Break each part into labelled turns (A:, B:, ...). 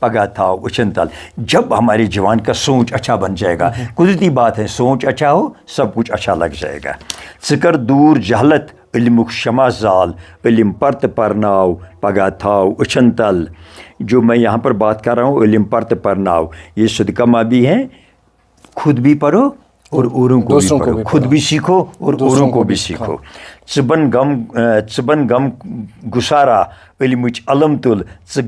A: پگا تھا وچن تل. جب ہمارے جوان کا سوچ اچھا بن جائے گا, قدرتی بات ہے سوچ اچھا ہو سب کچھ اچھا لگ جائے گا. ذکر دور جہلت علمک شمع زال, علم پرت پرناؤ پگا تھاؤ اچھن تل. جو میں یہاں پر بات کر رہا ہوں علم پرت پرناؤ, یہ صدقہ ماں بھی ہیں, خود بھی پڑھو اور اوروں کو بھی پڑھو, خود بھی سیکھو اور اوروں کو بھی سیکھو. ژبن غم گسارا علمچ علم تل,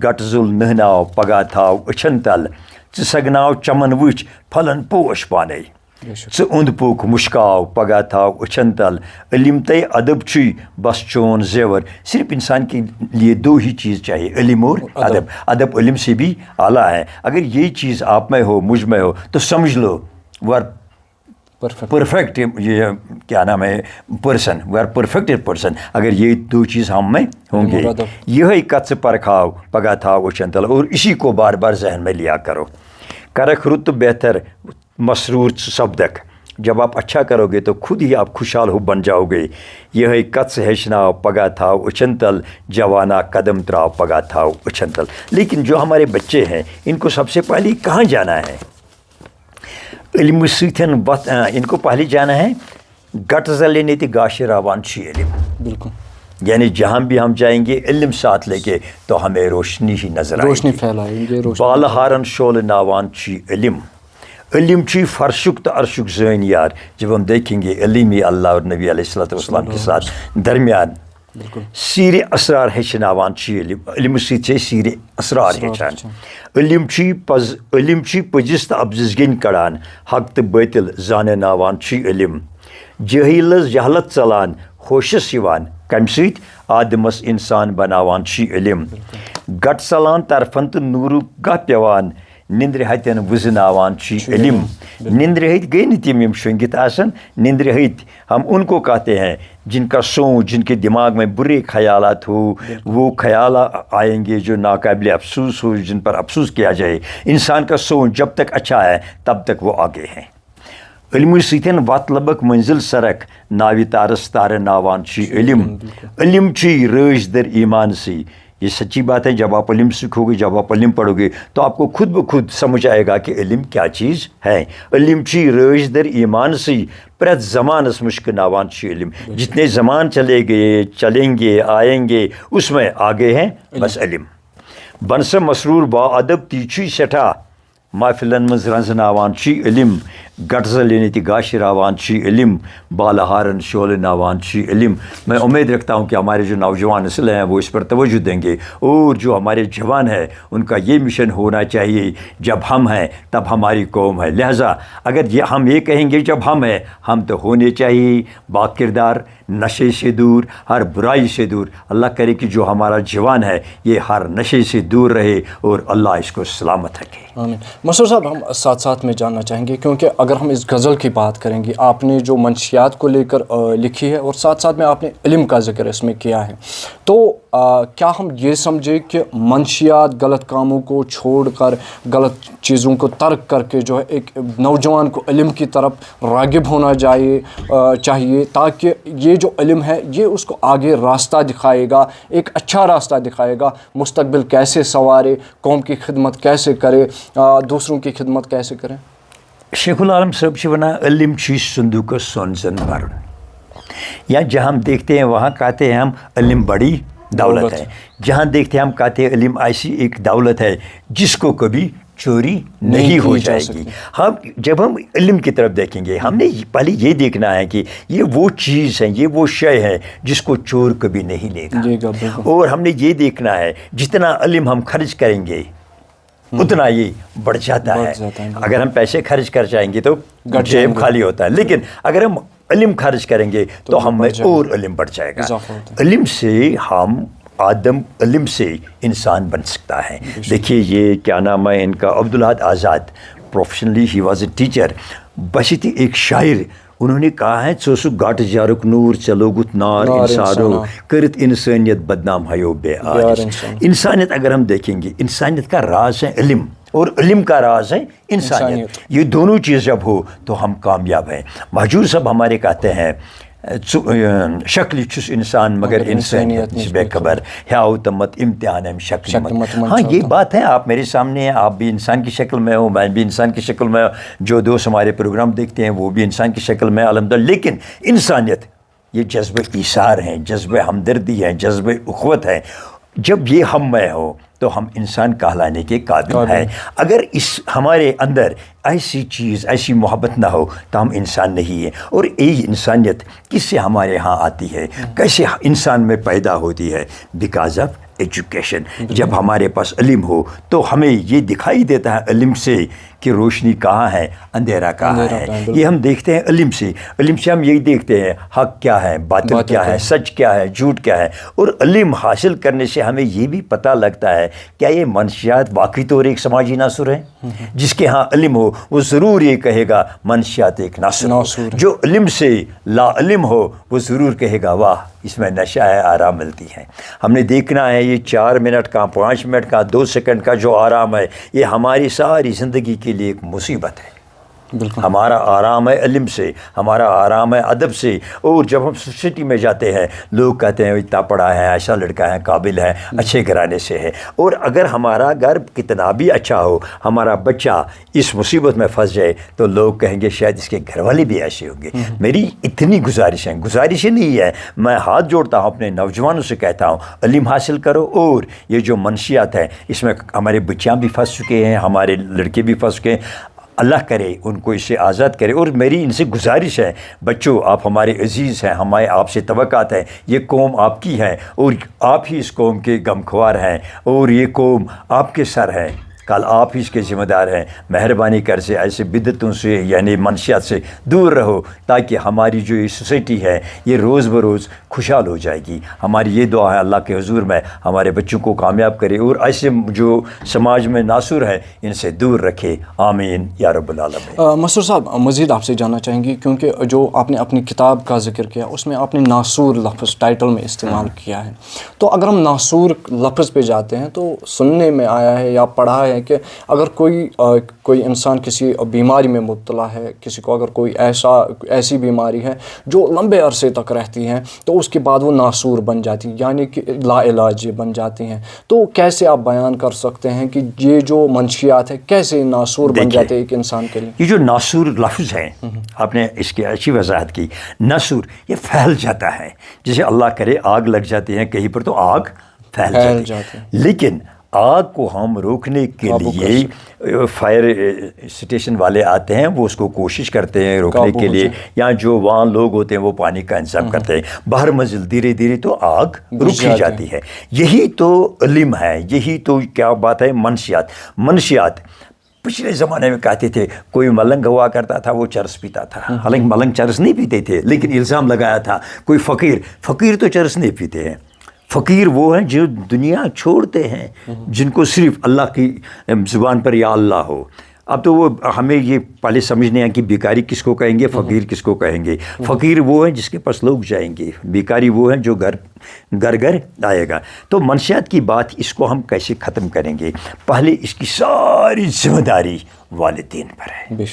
A: گٹ زل نہناؤ پگا تھاؤ اچھن تل. سگناؤ چمن وچ پھلن پوش پانے, اوند پوک مشکاؤ پگا تھاؤ اچھن تل. علم تے ادب چھی بس چون زیور. صرف انسان کے لیے دو ہی چیز چاہیے, علم اور ادب. ادب علم سے بھی اعلیٰ ہے. اگر یہ چیز آپ میں ہو مجھ میں ہو تو سمجھ لو وہ پرفیکٹ, یہ کیا نام ہے person, we are perfect person. اگر یہ دو چیز ہم میں ہوں گے. یہ کت پر کھاؤ پگا تھاؤ اچھن تل, اور اسی کو بار بار ذہن میں لیا کرو. کرک رت بہتر مسرور سبدک, جب آپ اچھا کرو گے تو خود ہی آپ خوشحال ہو بن جاؤ گے. یہ کت ہیچناؤ پگا تھاؤ اچھن تل, جوانا قدم تراؤ پگا تھاؤ اچھن تل. لیکن جو ہمارے بچے ہیں ان کو سب سے پہلے کہاں جانا ہے؟ علم ستھن ان کو پہلے جانا ہے گٹ زلینے تی گاش راوان چھی علم. بالکل, یعنی جہاں بھی ہم جائیں گے علم ساتھ لے کے تو ہمیں روشنی ہی نظر آئے گی. روشنی پھیلائیں گے. بالہارن شول ناوان چھی علم. علم چھی فرشک تو عرشک زین یار. جب ہم دیکھیں گے علم ہی اللہ اور نبی علیہ الصلوۃ والسلام کے ساتھ درمیان. سیر اسرار ہیچناوان چھی علم. علم سۭتۍ سیر اسرار ہیچان. علم چھی پزس تو ابزس گن کڑان, حق تو باطل زانناوان چھی علم. جہیلس جہلت ژلان ہوشس یوان, کمہِ سۭتۍ آدمس انسان بناوان چھی علم. گٹ ژلان طرفن تو نورُک گاہ پیوان, نندرِ ہتٮ۪ن وٕزناوان چھی علم. نندرِ ہتۍ گٔے نہٕ تِم یِم شۄنٛگِتھ آسن, نندرِ ہتۍ ہم ان کو کہتے ہیں جن کا سوچ, جن کے دماغ میں برے خیالات ہو, وہ خیال آئیں گے جو ناقابل افسوس ہو, جن پر افسوس کیا جائے. انسان کا سوچ جب تک اچھا ہے تب تک وہ آگے ہیں. علم سۭتٮ۪ن وت لبک منزل سرک, ناوِ تارس تارٕ ناوان چھی علم. علم چھی رٲچھ در ایمان سی. یہ سچی بات ہے, جب آپ علم سیکھو گے, جب آپ علم پڑھو گے تو آپ کو خود بخود سمجھ آئے گا کہ علم کیا چیز ہے. علم چھی رٲچھ در ایمان سی, پرت زمانس مشکناوان چھی علم. جتنے زمان چلیں گے آئیں گے اس میں آگے ہیں بس علم. بنسا مسرور با ادب تی چھی سٹھا, محفلن مز رنزناوان چھی علم. گٹ زلینے تی گاش راوان چھی علم. بالہارن شول ناوان چھی علم. میں امید رکھتا ہوں کہ ہمارے جو نوجوان نسل ہیں وہ اس پر توجہ دیں گے, اور جو ہمارے جوان ہیں ان کا یہ مشن ہونا چاہیے جب ہم ہیں تب ہماری قوم ہے. لہٰذا اگر ہم یہ کہیں گے جب ہم ہیں, ہم تو ہونے چاہیے با کردار, نشے سے دور, ہر برائی سے دور. اللہ کرے کہ جو ہمارا جوان ہے یہ ہر نشے سے دور رہے اور اللہ اس کو سلامت رکھے.
B: آمین. مسرور صاحب, ہم ساتھ ساتھ میں جاننا چاہیں گے, کیونکہ اگر ہم اس غزل کی بات کریں گے, آپ نے جو منشیات کو لے کر لکھی ہے اور ساتھ ساتھ میں آپ نے علم کا ذکر اس میں کیا ہے, تو کیا ہم یہ سمجھے کہ منشیات, غلط کاموں کو چھوڑ کر, غلط چیزوں کو ترک کر کے جو ہے ایک نوجوان کو علم کی طرف راغب ہونا چاہیے, تاکہ یہ جو علم ہے یہ اس کو آگے راستہ دکھائے گا, ایک اچھا راستہ دکھائے گا, مستقبل کیسے سنوارے, قوم کی خدمت کیسے کرے, دوسروں کی خدمت کیسے کریں؟
A: شیخ العالم صاحب سے بنا علم چھی صندوق سون زن بھرن. یا جہاں ہم دیکھتے ہیں وہاں کہتے ہیں ہم علم بڑی دولت ہے, جہاں دیکھتے ہیں ہم کہتے ہیں علم ایسی ایک دولت ہے جس کو کبھی چوری نہیں ہو جائے گی. ہم جب ہم علم کی طرف دیکھیں گے, ہم نے پہلے یہ دیکھنا ہے کہ یہ وہ چیز ہے, یہ وہ شے ہے جس کو چور کبھی نہیں لے گا. اور ہم نے یہ دیکھنا ہے جتنا علم ہم خرچ کریں گے اتنا یہ بڑھ جاتا ہے. اگر ہم پیسے خرچ کر جائیں گے تو جیب خالی ہوتا ہے, لیکن اگر ہم علم خرچ کریں گے تو ہم میں اور علم بڑھ جائے گا. علم سے ہم علم سے انسان بن سکتا ہے. دیکھیے یہ کیا نام ہے ان کا, عبدالاحد آزاد. Professionally he was a teacher. بشتی ایک شاعر, انہوں نے کہا ہے چوسو گاٹ جارک نور چلوگت نار انسانو کرت انسانیت بدنام ہیو بے آج. انسانیت اگر ہم دیکھیں گے, انسانیت کا راز ہے علم, اور علم کا راز ہے انسانیت. یہ دونوں چیز جب ہو تو ہم کامیاب ہیں. مہجور صاحب ہمارے کہتے ہیں شکل چھس انسان مگر انسانیت نش بے خبر ہیاؤ تمت امتحان شکل مت. ہاں یہ بات ہے، آپ میرے سامنے ہیں، آپ بھی انسان کی شکل میں ہو، میں بھی انسان کی شکل میں ہوں، جو دوست ہمارے پروگرام دیکھتے ہیں وہ بھی انسان کی شکل میں الحمدللہ. لیکن انسانیت یہ جذب ایثار ہیں، جذب ہمدردی ہے، جذب اخوت ہے. جب یہ ہم میں ہو تو ہم انسان کہلانے کے قابل ہیں. اگر اس ہمارے اندر ایسی چیز، ایسی محبت نہ ہو تو ہم انسان نہیں ہیں. اور یہی انسانیت کس سے ہمارے ہاں آتی ہے، کیسے انسان میں پیدا ہوتی ہے؟ Because of education. جب ہمارے پاس علم ہو تو ہمیں یہ دکھائی دیتا ہے علم سے کہ روشنی کہاں ہے، اندھیرا کہاں ہے. یہ ہم دیکھتے ہیں علم سے. علم سے ہم یہی دیکھتے ہیں حق کیا ہے، باطل کیا ہے، سچ کیا ہے، جھوٹ کیا ہے. اور علم حاصل کرنے سے ہمیں یہ بھی پتہ لگتا ہے کیا یہ منشیات واقعی طور ایک سماجی ناصر ہے. جس کے ہاں علم ہو وہ ضرور یہ کہے گا منشیات ایک ناصر ہو. جو علم سے لا علم ہو وہ ضرور کہے گا واہ اس میں نشہ ہے، آرام ملتی ہے. ہم نے دیکھنا ہے یہ 4 منٹ کا، 5 منٹ کا، 2 سیکنڈ کا جو آرام ہے یہ ہماری ساری زندگی کے لیے ایک مصیبت ہے. ہمارا آرام ہے علم سے، ہمارا آرام ہے ادب سے. اور جب ہم سوسائٹی میں جاتے ہیں لوگ کہتے ہیں اتنا پڑھا ہے، ایسا لڑکا ہے، قابل ہے، اچھے گھرانے سے ہے. اور اگر ہمارا گھر کتنا بھی اچھا ہو، ہمارا بچہ اس مصیبت میں پھنس جائے تو لوگ کہیں گے شاید اس کے گھر والے بھی ایسے ہوں گے. میری اتنی گزارشیں نہیں ہے، میں ہاتھ جوڑتا ہوں اپنے نوجوانوں سے کہتا ہوں علم حاصل کرو. اور یہ جو منشیات ہے اس میں ہمارے بچیاں بھی پھنس چکے ہیں، ہمارے لڑکے بھی پھنس چکے ہیں. اللہ کرے ان کو اس سے آزاد کرے. اور میری ان سے گزارش ہے بچوں آپ ہمارے عزیز ہیں، ہمارے آپ سے توقعات ہیں. یہ قوم آپ کی ہے اور آپ ہی اس قوم کے غمخوار ہیں اور یہ قوم آپ کے سر ہے، کل آپ ہی اس کے ذمہ دار ہیں. مہربانی کر سے ایسے بدعتوں سے یعنی منشیات سے دور رہو تاکہ ہماری جو یہ سوسائٹی ہے یہ روز بروز خوشحال ہو جائے گی. ہماری یہ دعا ہے اللہ کے حضور میں ہمارے بچوں کو کامیاب کرے اور ایسے جو سماج میں ناصر ہیں ان سے دور رکھے. آمین یا رب العالمین.
B: مسرور صاحب مزید آپ سے جاننا چاہیں گے کیونکہ جو آپ نے اپنی کتاب کا ذکر کیا اس میں آپ نے ناصور لفظ ٹائٹل میں استعمال کیا ہے. تو اگر ہم ناصور لفظ پہ جاتے ہیں تو سننے میں آیا ہے یا پڑھا ہے کہ اگر کوئی انسان کسی بیماری میں مبتلا ہے، کسی کو اگر کوئی ایسی بیماری ہے جو لمبے عرصے تک رہتی ہے تو اس کے بعد وہ ناصور بن جاتی ہے، یعنی کہ لا علاج بن جاتی ہیں. تو کیسے آپ بیان کر سکتے ہیں کہ یہ جو منشیات ہے کیسے ناصور بن جاتے ہیں ایک انسان کے لیے؟
A: یہ جو ناصور لفظ ہے آپ نے اس کی اچھی وضاحت کی. ناصور یہ پھیل جاتا ہے، جیسے اللہ کرے آگ لگ جاتی ہے کہیں پر تو آگ پھیل جاتی ہے. لیکن آگ کو ہم روکنے کے لیے فائر اسٹیشن والے آتے ہیں، وہ اس کو کوشش کرتے ہیں روکنے کے لیے، یا جو وہاں لوگ ہوتے ہیں وہ پانی کا انتظام کرتے ہیں. باہر منزل دھیرے دھیرے تو آگ رکی جاتی ہے. یہی تو علم ہے، یہی تو کیا بات ہے منشیات. پچھلے زمانے میں کہتے تھے کوئی ملنگ ہوا کرتا تھا وہ چرس پیتا تھا، حالانکہ ملنگ چرس نہیں پیتے تھے لیکن الزام لگایا تھا. کوئی فقیر تو چرس نہیں پیتے ہیں. فقیر وہ ہیں جو دنیا چھوڑتے ہیں، جن کو صرف اللہ کی زبان پر یا اللہ ہو. اب تو وہ ہمیں یہ پہلے سمجھنے ہیں کہ بیکاری کس کو کہیں گے، فقیر کس کو کہیں گے. فقیر وہ ہیں جس کے پاس لوگ جائیں گے، بیکاری وہ ہیں جو گھر آئے گا. تو منشیات کی بات اس کو ہم کیسے ختم کریں گے؟ پہلے اس کی ساری ذمہ داری والدین پر ہے.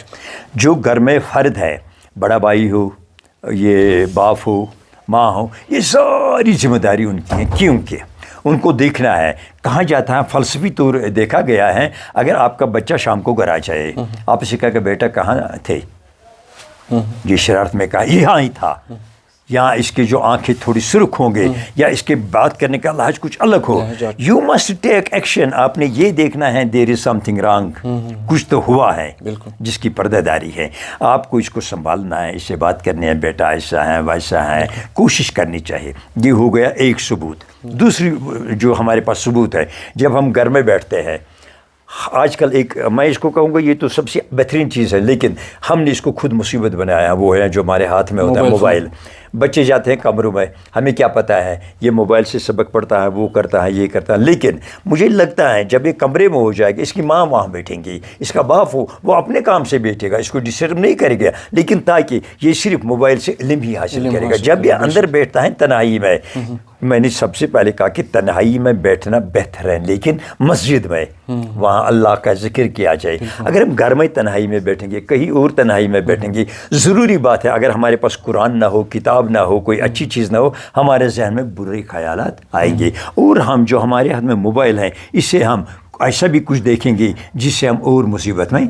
A: جو گھر میں فرد ہے، بڑا بھائی ہو، یہ باپ ہو، ماں ہو، یہ ساری ذمہ داری ان کی ہے. کیونکہ ان کو دیکھنا ہے کہاں جاتا ہے. فلسفی طور دیکھا گیا ہے اگر آپ کا بچہ شام کو گھر آ جائے، آپ سے کہا کہ بیٹا کہاں تھے، یہ شرارت میں کہا یہاں ہی تھا، یا اس کے جو آنکھیں تھوڑی سرخ ہوں گے یا اس کے بات کرنے کا لہج کچھ الگ ہو، یو مسٹ ٹیک ایکشن. آپ نے یہ دیکھنا ہے دیر از سم تھنگ رانگ، کچھ تو ہوا ہے جس کی پردہ داری ہے. آپ کو اس کو سنبھالنا ہے، اس سے بات کرنی ہے، بیٹا ایسا ہے ویسا ہے، کوشش کرنی چاہیے. یہ ہو گیا ایک ثبوت. دوسری جو ہمارے پاس ثبوت ہے، جب ہم گھر میں بیٹھتے ہیں، آج کل میں اس کو کہوں گا یہ تو سب سے بہترین چیز ہے لیکن ہم نے اس کو خود مصیبت بنایا. وہ ہے جو ہمارے ہاتھ میں ہوتا ہے موبائل. بچے جاتے ہیں کمروں میں، ہمیں کیا پتہ ہے یہ موبائل سے سبق پڑھتا ہے، وہ کرتا ہے، یہ کرتا ہے. لیکن مجھے لگتا ہے جب یہ کمرے میں ہو جائے گا، اس کی ماں وہاں بیٹھیں گی، اس کا باپ ہو وہ اپنے کام سے بیٹھے گا، اس کو ڈسٹرب نہیں کرے گا، لیکن تاکہ یہ صرف موبائل سے علم ہی حاصل کرے گا. جب یہ اندر بیٹھتا ہے تنہائی میں، میں نے سب سے پہلے کہا کہ تنہائی میں بیٹھنا بہتر ہے، لیکن مسجد میں وہاں اللہ کا ذکر کیا جائے۔ اگر ہم گھر میں تنہائی میں بیٹھیں گے، کہیں اور تنہائی میں بیٹھیں گے، ضروری بات ہے اگر ہمارے پاس قرآن نہ ہو، کتاب نہ ہو، کوئی اچھی چیز نہ ہو، ہمارے ذہن میں برے خیالات آئیں گے، اور ہم جو ہمارے ہاتھ میں موبائل ہیں اس سے ہم ایسا بھی کچھ دیکھیں گے جس سے ہم اور مصیبت میں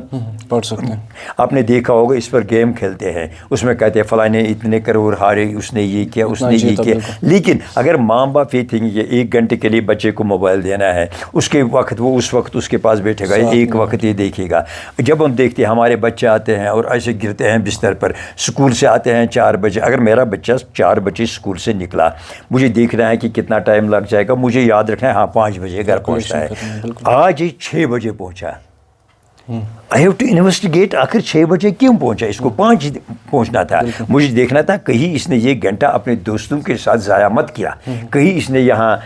B: پڑھ سکتے ہیں۔
A: آپ نے دیکھا ہوگا اس پر گیم کھیلتے ہیں، اس میں کہتے ہیں فلاں نے اتنے کروڑ ہارے، اس نے یہ کیا، اس نے یہ کیا، لیکن اگر ماں باپ یہ تھیں کہ 1 گھنٹے کے لیے بچے کو موبائل دینا ہے، اس کے وقت وہ اس وقت اس کے پاس بیٹھے گا، ایک وقت یہ دیکھے گا۔ جب ہم دیکھتے ہیں ہمارے بچے آتے ہیں اور ایسے گرتے ہیں بستر پر، اسکول سے آتے ہیں 4 بجے، اگر میرا بچہ 4 بجے اسکول سے نکلا، مجھے دیکھنا ہے کہ کتنا ٹائم لگ جائے گا، مجھے یاد رکھنا ہے ہاں 5 بجے گھر پہنچتا ہے۔ آج یہ 6 بجے پہنچا، آئی ہیو ٹو انویسٹیگیٹ، آخر 6 بجے کیوں پہنچا؟ اس کو 5 پہنچنا تھا۔ مجھے دیکھنا تھا کہیں اس نے یہ گھنٹہ اپنے دوستوں کے ساتھ ضائع مت کیا، کہیں اس نے یہاں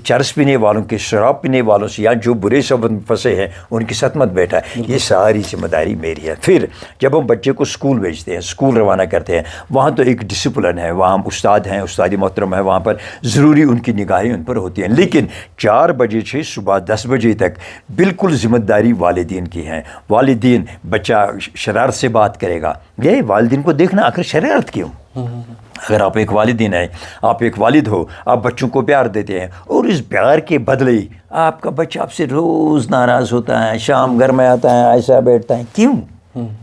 A: چرس پینے والوں کے، شراب پینے والوں سے، یا جو برے سبب پھنسے ہیں ان کے ساتھ مت بیٹھا۔ یہ ساری ذمہ داری میری ہے۔ پھر جب ہم بچے کو اسکول بھیجتے ہیں، اسکول روانہ کرتے ہیں، وہاں تو ایک ڈسپلن ہے، وہاں استاد ہیں، استادی محترم ہے، وہاں پر ضروری ان کی نگاہیں ان پر ہوتی ہیں، لیکن 4 بجے سے صبح 10 بجے تک بالکل ذمہ داری والدین کی ہیں۔ والدین، بچہ شرارت سے بات کرے گا، یہ والدین کو دیکھنا آخر شرارت کیوں؟ اگر آپ ایک والدین ہیں، آپ ایک والد ہو، آپ بچوں کو پیار دیتے ہیں، اور اس پیار کے بدلے آپ کا بچہ آپ سے روز ناراض ہوتا ہے، شام گھر میں آتا ہے ایسا بیٹھتا ہے، کیوں؟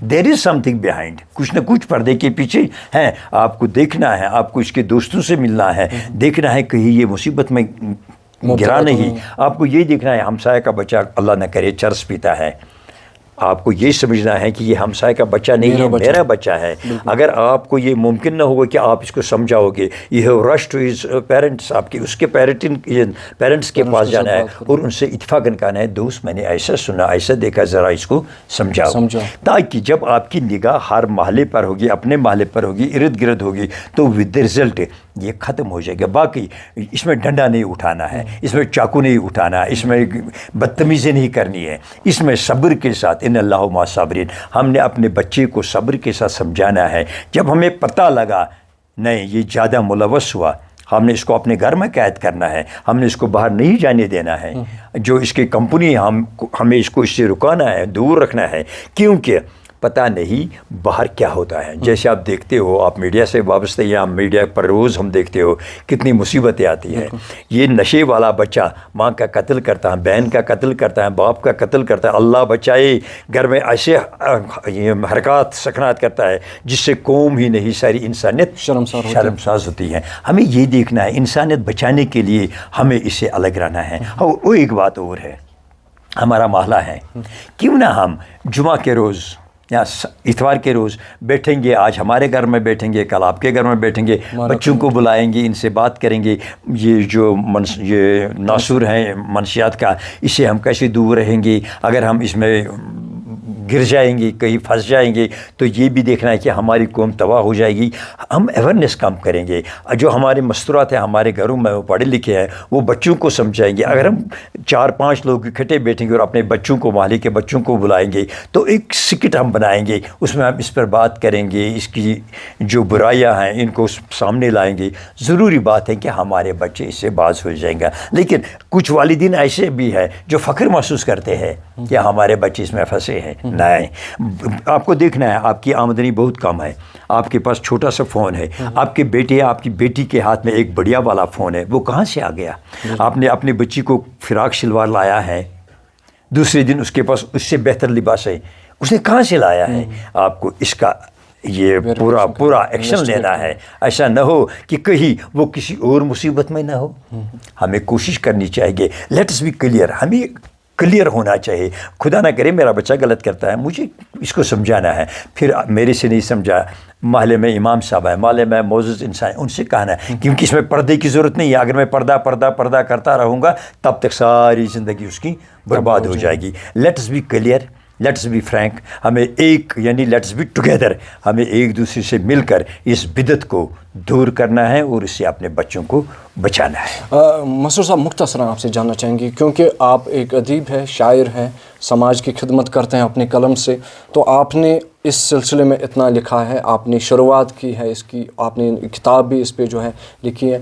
A: دیر از سم تھنگ بیہائنڈ، کچھ نہ کچھ پردے کے پیچھے ہے۔ آپ کو دیکھنا ہے، آپ کو اس کے دوستوں سے ملنا ہے، دیکھنا ہے کہیں یہ مصیبت میں گرا نہیں۔ آپ کو یہ دیکھنا ہے ہمسائے کا بچہ اللہ نہ کرے چرس پیتا ہے، آپ کو یہ سمجھنا ہے کہ یہ ہمسائے کا بچہ نہیں ہے، میرا بچہ ہے۔ اگر آپ کو یہ ممکن نہ ہوگا کہ آپ اس کو سمجھاؤ گے، یہ رش ٹو ہز پیرنٹس، آپ کے اس کے پیرنٹس کے پاس جانا ہے اور ان سے اتفاقاً کہنا ہے دوست میں نے ایسا سنا، ایسا دیکھا، ذرا اس کو سمجھاؤ، تاکہ جب آپ کی نگاہ ہر محلے پر ہوگی، اپنے محلے پر ہوگی، ارد گرد ہوگی، تو ود رزلٹ یہ ختم ہو جائے گا۔ باقی اس میں ڈنڈا نہیں اٹھانا ہے، اس میں چاقو نہیں اٹھانا ہے، اس میں بدتمیزی نہیں کرنی ہے، اس میں صبر کے ساتھ، ان اللہ مع الصابرین، ہم نے اپنے بچے کو صبر کے ساتھ سمجھانا ہے۔ جب ہمیں پتہ لگا نہیں یہ زیادہ ملوث ہوا، ہم نے اس کو اپنے گھر میں قید کرنا ہے، ہم نے اس کو باہر نہیں جانے دینا ہے، جو اس کی کمپنی ہمیں اس کو اس سے رکانا ہے، دور رکھنا ہے، کیونکہ پتہ نہیں باہر کیا ہوتا ہے۔ جیسے آپ دیکھتے ہو، آپ میڈیا سے وابستہ یا میڈیا پر روز ہم دیکھتے ہو کتنی مصیبتیں آتی ہیں۔ یہ نشے والا بچہ ماں کا قتل کرتا ہے، بہن کا قتل کرتا ہے، باپ کا قتل کرتا ہے، اللہ بچائے، گھر میں ایسے حرکات سکنات کرتا ہے جس سے قوم ہی نہیں ساری انسانیت شرمساز ہوتی ہے۔ ہمیں یہ دیکھنا ہے، انسانیت بچانے کے لیے ہمیں اس سے الگ رہنا ہے۔ اور وہ ایک بات اور ہے، ہمارا محلہ ہے، کیوں نہ ہم جمعہ کے روز یا اتوار کے روز بیٹھیں گے، آج ہمارے گھر میں بیٹھیں گے، کل آپ کے گھر میں بیٹھیں گے، بچوں کو بلائیں گے، ان سے بات کریں گے، یہ جو یہ ناسور ہیں منشیات کا، اس سے ہم کیسے دور رہیں گے، اگر ہم اس میں گر جائیں گے، کہیں پھنس جائیں گے تو یہ بھی دیکھنا ہے کہ ہماری قوم تباہ ہو جائے گی۔ ہم اویئرنیس کم کریں گے، جو ہمارے مستورات ہیں ہمارے گھروں میں، وہ پڑھے لکھے ہیں، وہ بچوں کو سمجھائیں گے۔ اگر ہم 4-5 لوگ اکٹھے بیٹھیں گے اور اپنے بچوں کو، محلے کے بچوں کو بلائیں گے، تو ایک سکٹ ہم بنائیں گے، اس میں ہم اس پر بات کریں گے، اس کی جو برائیاں ہیں ان کو سامنے لائیں گے۔ ضروری بات ہے کہ ہمارے بچے اس سے باز ہو جائیں گے، لیکن کچھ والدین ایسے بھی ہیں جو فخر محسوس کرتے ہیں کہ ہمارے بچے اس میں پھنسے ہیں۔ نہیں، آپ کو دیکھنا ہے، آپ کی آمدنی بہت کم ہے، آپ کے پاس چھوٹا سا فون ہے، آپ کے بیٹے یا آپ کی بیٹی کے ہاتھ میں ایک بڑھیا والا فون ہے، وہ کہاں سے آ گیا؟ آپ نے اپنے بچی کو فراق شلوار لایا ہے، دوسرے دن اس کے پاس اس سے بہتر لباس ہے، اس نے کہاں سے لایا ہے؟ آپ کو اس کا یہ پورا ایکشن لینا ہے، ایسا نہ ہو کہ کہیں وہ کسی اور مصیبت میں نہ ہو۔ ہمیں کوشش کرنی چاہیے، لیٹس بی کلیئر، ہمیں کلیئر ہونا چاہیے۔ خدا نہ کرے میرا بچہ غلط کرتا ہے، مجھے اس کو سمجھانا ہے، پھر میرے سے نہیں سمجھا، محلے میں امام صاحب ہے، محلے میں معزز انسان، ان سے کہنا ہے، کیونکہ اس میں پردے کی ضرورت نہیں ہے۔ اگر میں پردہ کرتا رہوں گا تب تک ساری زندگی اس کی برباد ہو جائے گی۔ Let's be clear, let's be frank, ہمیں یعنی لیٹس بی ٹوگیدر، ہمیں ایک دوسرے سے مل کر اس بدعت کو دور کرنا ہے اور اس سے اپنے بچوں کو بچانا ہے۔
B: مسرور صاحب، مختصراً آپ سے جاننا چاہیں گے، کیونکہ آپ ایک ادیب ہیں، شاعر ہیں، سماج کی خدمت کرتے ہیں اپنے قلم سے، تو آپ نے اس سلسلے میں اتنا لکھا ہے، آپ نے شروعات کی ہے اس کی، آپ نے کتاب بھی اس پہ جو ہے لکھی ہے،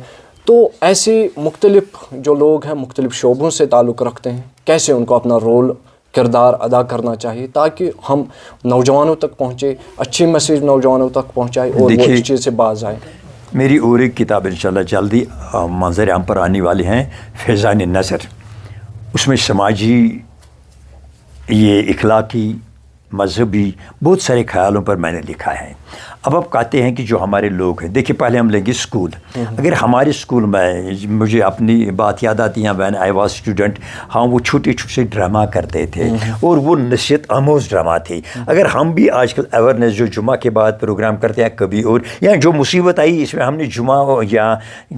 B: تو ایسے مختلف جو لوگ ہیں مختلف شعبوں سے تعلق رکھتے ہیں، کیسے ان کو اپنا رول کردار ادا کرنا چاہیے تاکہ ہم نوجوانوں تک پہنچے، اچھی میسیج نوجوانوں تک پہنچائے اور وہ اس چیز سے باز آئے؟
A: میری اور ایک کتاب انشاءاللہ جلدی منظر عام پر آنے والے ہیں، فیضان نظر. اس میں سماجی، یہ اخلاقی، مذہبی بہت سارے خیالوں پر میں نے لکھا ہے. اب آپ کہتے ہیں کہ جو ہمارے لوگ ہیں، دیکھیں پہلے ہم لیں گے اسکول. اگر ہمارے اسکول میں، مجھے اپنی بات یاد آتی ہے، وین آئی واز اسٹوڈنٹ، ہم وہ چھوٹے چھوٹے ڈرامہ کرتے تھے اور وہ نصیحت آموز ڈرامہ تھے. اگر ہم بھی آج کل اویئرنیس جو جمعہ کے بعد پروگرام کرتے ہیں کبھی، اور یا جو مصیبت آئی اس میں ہم نے جمعہ یا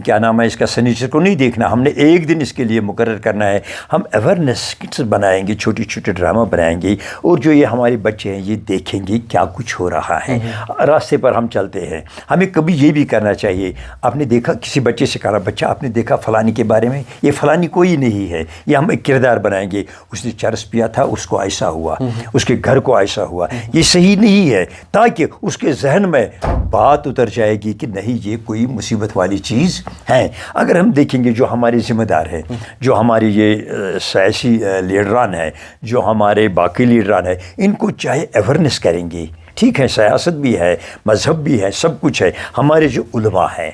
A: کیا نام ہے اس کا سنیچر کو نہیں دیکھنا، ہم نے ایک دن اس کے لیے مقرر کرنا ہے. ہم اویئرنیس کٹس بنائیں گے، چھوٹی چھوٹے ڈرامہ بنائیں گے، اور جو یہ ہمارے بچے ہیں یہ دیکھیں گے کیا کچھ ہو رہا ہے. راستے پر ہم چلتے ہیں. ہمیں کبھی یہ بھی کرنا چاہیے، آپ نے دیکھا کسی بچے سے کہا، بچہ آپ نے دیکھا فلانی کے بارے میں، یہ فلانی کوئی نہیں ہے، یہ ہم ایک کردار بنائیں گے، اس نے چرس پیا تھا، اس کو ایسا ہوا، اس کے گھر کو ایسا ہوا، یہ صحیح نہیں ہے، تاکہ اس کے ذہن میں بات اتر جائے گی کہ نہیں یہ کوئی مصیبت والی چیز ہے. اگر ہم دیکھیں گے جو ہمارے ذمہ دار ہیں، جو ہمارے یہ سیاسی لیڈران ہیں، جو ہمارے باقی لیڈران ہیں، ان کو چاہے اویئرنیس کریں گے. ٹھیک ہے، سیاست بھی ہے، مذہب بھی ہے، سب کچھ ہے. ہمارے جو علماء ہیں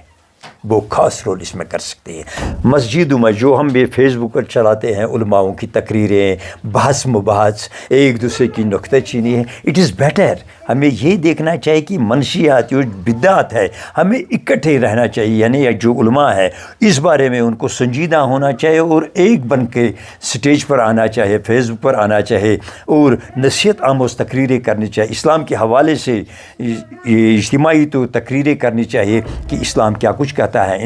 A: وہ خاص رول اس میں کر سکتے ہیں. مسجدوں میں جو ہم بھی فیس بک پر چلاتے ہیں، علماؤں کی تقریریں، بحث مباحث، ایک دوسرے کی نکتہ چینی ہے، اٹ از بیٹر. ہمیں یہ دیکھنا چاہیے کہ منشیات جو بدعت ہے، ہمیں اکٹھے رہنا چاہیے. یعنی جو علماء ہے اس بارے میں ان کو سنجیدہ ہونا چاہیے اور ایک بن کے سٹیج پر آنا چاہیے، فیس بک پر آنا چاہیے اور نصیحت آموز تقریریں کرنی چاہیے. اسلام کے حوالے سے اجتماعی تو تقریریں کرنی چاہیے کہ اسلام کیا کچھ کہتا ہے،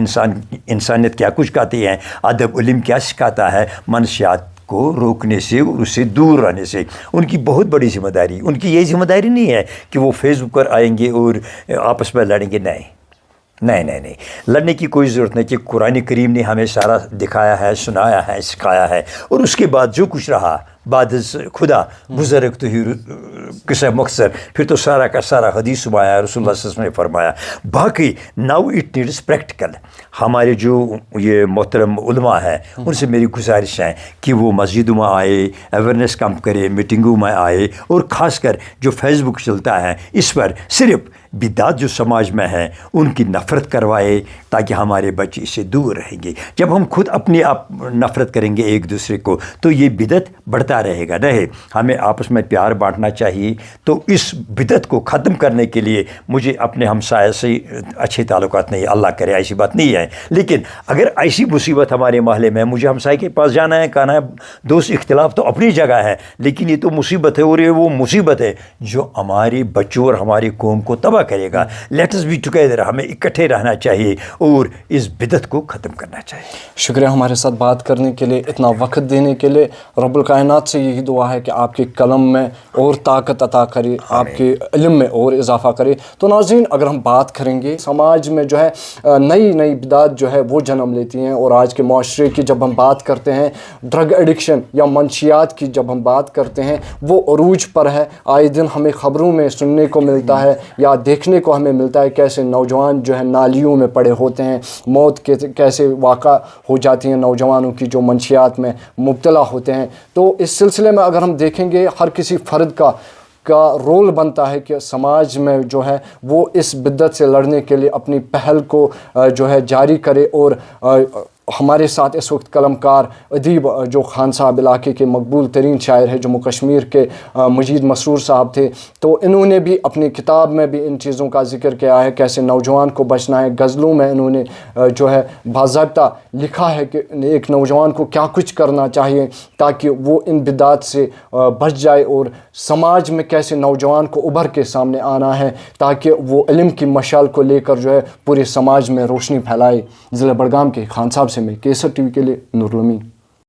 A: انسانیت کیا کچھ کہتی ہے، ادب علم کیا سکھاتا ہے. منشیات کو روکنے سے اور اس سے دور رہنے سے ان کی بہت بڑی ذمہ داری. ان کی یہ ذمہ داری نہیں ہے کہ وہ فیس بک پر آئیں گے اور آپس میں لڑیں گے. نہیں، لڑنے کی کوئی ضرورت نہیں. کہ قرآن کریم نے ہمیں سارا دکھایا ہے، سنایا ہے، سکھایا ہے، اور اس کے بعد جو کچھ رہا بعد خدا بزرگ تو ہی قصہ مختصر، پھر تو سارا کا سارا حدیث میں آیا، رسول اللہ صلی اللہ علیہ وسلم نے فرمایا. باقی ناؤ اٹ نیڈس پریکٹیکل. ہمارے جو یہ محترم علماء ہیں ان سے میری گزارش ہے کہ وہ مسجدوں میں آئے، اویئرنیس کم کرے، میٹنگوں میں آئے، اور خاص کر جو فیس بک چلتا ہے اس پر صرف بدعت جو سماج میں ہے ان کی نفرت کروائے، تاکہ ہمارے بچے اس سے دور رہیں گے. جب ہم خود اپنے آپ نفرت کریں گے ایک دوسرے کو تو یہ بدعت بڑھتا رہے گا. ہمیں آپس میں پیار بانٹنا چاہیے. تو اس بدعت کو ختم کرنے کے لیے مجھے اپنے ہمسایہ سے اچھے تعلقات نہیں، اللہ کرے ایسی بات نہیں ہے، لیکن اگر ایسی مصیبت ہمارے محلے میں، مجھے ہمسائے کے پاس جانا ہے، کہنا ہے دوست، اختلاف تو اپنی جگہ ہے، لیکن یہ تو مصیبت ہے، اور یہ وہ مصیبت ہے جو ہمارے بچوں اور ہماری قوم کو تباہ کرے گا. Let us be together. ہمیں اکٹھے رہنا چاہیے اور اس بدعت کو ختم کرنا چاہیے.
B: شکریہ ہمارے ساتھ بات کرنے کے لیے، اتنا وقت دینے کے لیے. رب الکائنات سے یہی دعا ہے کہ آپ کے قلم میں اور طاقت عطا کرے، آپ کے علم میں اور اضافہ کرے. تو ناظرین، اگر ہم بات کریں گے سماج میں جو ہے نئی بدعت جو ہے وہ جنم لیتی ہیں، اور آج کے معاشرے کی جب ہم بات کرتے ہیں، ڈرگ ایڈکشن یا منشیات کی جب ہم بات کرتے ہیں وہ عروج پر ہے. آئے دن ہمیں خبروں میں سننے کو ملتا ہے یا دیکھنے کو ہمیں ملتا ہے کیسے نوجوان جو ہے نالیوں میں پڑے ہوتے ہیں، موت کے کیسے واقع ہو جاتی ہیں نوجوانوں کی جو منشیات میں مبتلا ہوتے ہیں. تو اس سلسلے میں اگر ہم دیکھیں گے ہر کسی فرد کا رول بنتا ہے کہ سماج میں جو ہے وہ اس بدعت سے لڑنے کے لیے اپنی پہل کو جو ہے جاری کرے. اور ہمارے ساتھ اس وقت قلمکار ادیب جو خان صاحب علاقے کے مقبول ترین شاعر ہے جموں کشمیر کے، مجید مسرور صاحب تھے. تو انہوں نے بھی اپنی کتاب میں بھی ان چیزوں کا ذکر کیا ہے، کیسے نوجوان کو بچنا ہے. غزلوں میں انہوں نے جو ہے باضابطہ لکھا ہے کہ ایک نوجوان کو کیا کچھ کرنا چاہیے تاکہ وہ ان بدعات سے بچ جائے، اور سماج میں کیسے نوجوان کو ابھر کے سامنے آنا ہے تاکہ وہ علم کی مشعل کو لے کر جو ہے پورے سماج میں روشنی پھیلائے. ضلع بڑگام کے خان صاحب سے میں کیسر ٹی وی کے لیے نور الامین.